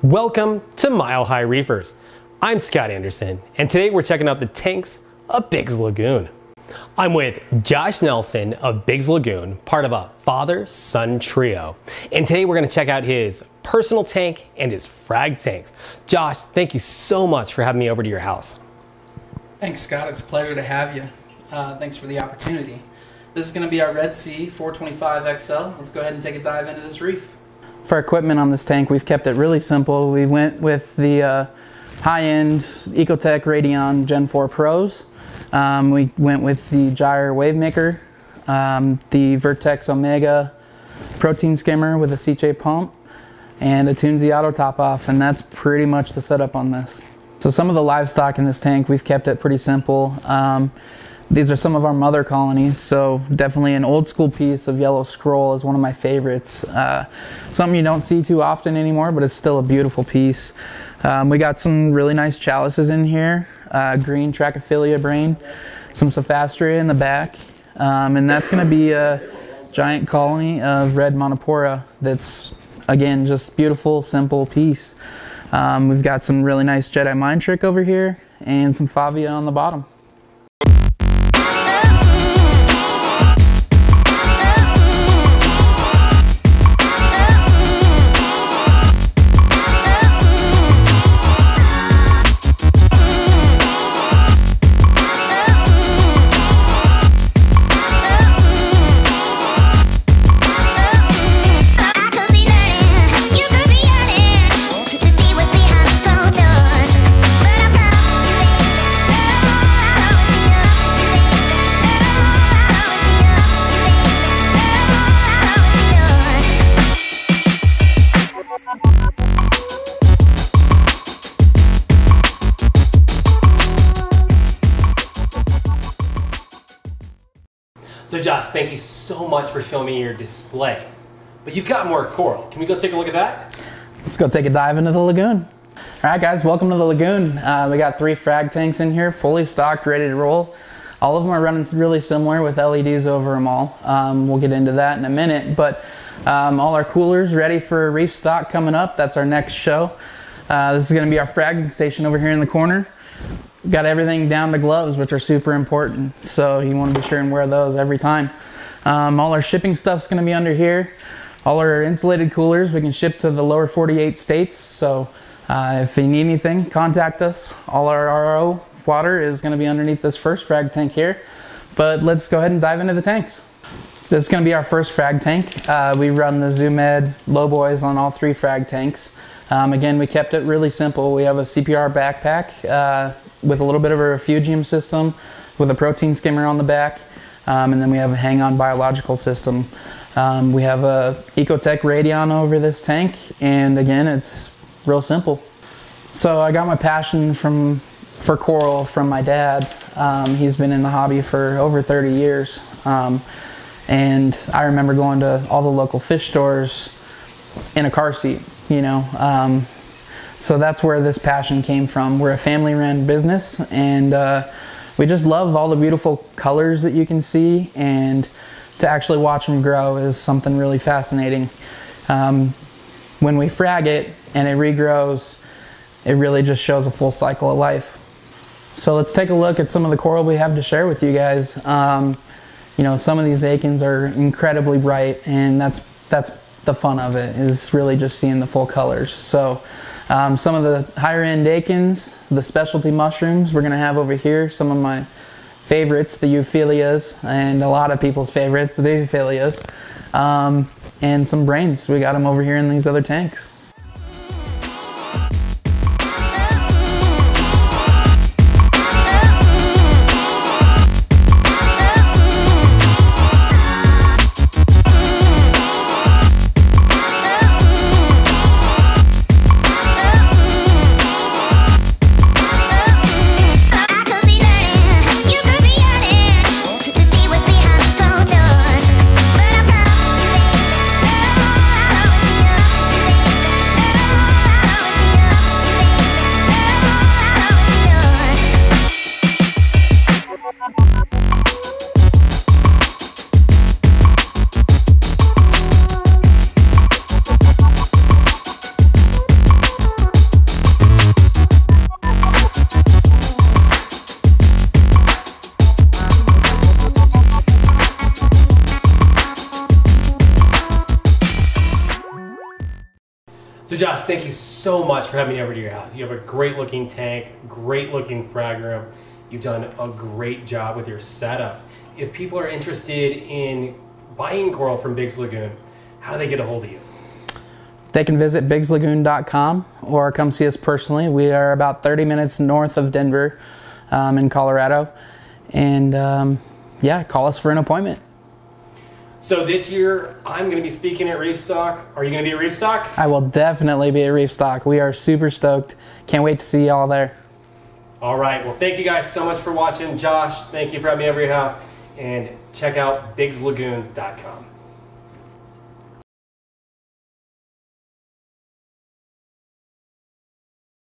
Welcome to Mile High Reefers. I'm Scott Anderson, and today we're checking out the tanks of Biggs Lagoon. I'm with Josh Nelson of Biggs Lagoon, part of a father-son trio. And today we're going to check out his personal tank and his frag tanks. Josh, thank you so much for having me over to your house. Thanks, Scott. It's a pleasure to have you. Thanks for the opportunity. This is going to be our Red Sea 425 XL. Let's go ahead and take a dive into this reef. For equipment on this tank, we've kept it really simple. We went with the high-end Ecotech Radeon Gen 4 Pros. We went with the Gyre Wave Maker, the Vertex Omega protein skimmer with a CJ pump, and a Tunzi auto top off, and that's pretty much the setup on this. So some of the livestock in this tank, we've kept it pretty simple. These are some of our mother colonies, so definitely an old school piece of yellow scroll is one of my favorites. Something you don't see too often anymore, but it's still a beautiful piece. We got some really nice chalices in here, green Trachyphilia brain, some Sophastria in the back, and that's going to be a giant colony of red Monopora that's, again, just beautiful, simple piece. We've got some really nice Jedi Mind Trick over here and some Favia on the bottom. So Josh, thank you so much for showing me your display. But you've got more coral. Can we go take a look at that? Let's go take a dive into the lagoon. All right, guys, welcome to the lagoon. We got 3 frag tanks in here, fully stocked, ready to roll. All of them are running really similar with LEDs over them all. We'll get into that in a minute, but all our coolers ready for reef stock coming up. That's our next show. This is gonna be our fragging station over here in the corner. We've got everything down to gloves, which are super important, so you want to be sure and wear those every time. All our shipping stuff's going to be under here. All our insulated coolers we can ship to the lower 48 states, so if you need anything, contact us. All our RO water is going to be underneath this first frag tank here, but let's go ahead and dive into the tanks. This is going to be our first frag tank. We run the Zoomed low boys on all 3 frag tanks. Again, we kept it really simple. We have a CPR backpack with a little bit of a refugium system with a protein skimmer on the back, and then we have a hang-on biological system. We have a Ecotech Radeon over this tank, and again, it's real simple. So I got my passion for coral from my dad. He's been in the hobby for over 30 years, and I remember going to all the local fish stores in a car seat, you know. So that's where this passion came from. We're a family-run business, and we just love all the beautiful colors that you can see, and to actually watch them grow is something really fascinating. When we frag it and it regrows, it really just shows a full cycle of life. So let's take a look at some of the coral we have to share with you guys. You know, some of these akins are incredibly bright, and that's the fun of it, is really just seeing the full colors. So some of the higher end akins, the specialty mushrooms we're going to have over here, some of my favorites, the euphyllias, and a lot of people's favorites, the euphyllias, and some brains. We got them over here in these other tanks. Josh, thank you so much for having me over to your house. You have a great looking tank, great looking frag room. You've done a great job with your setup. If people are interested in buying coral from Biggs Lagoon, how do they get a hold of you? They can visit biggslagoon.com or come see us personally. We are about 30 minutes north of Denver in Colorado. And yeah, call us for an appointment. So this year, I'm going to be speaking at Reef Stock. Are you going to be at Reef Stock? I will definitely be at Reef Stock. We are super stoked. Can't wait to see y'all there. All right. Well, thank you guys so much for watching. Josh, thank you for having me over your house. And check out biggslagoon.com.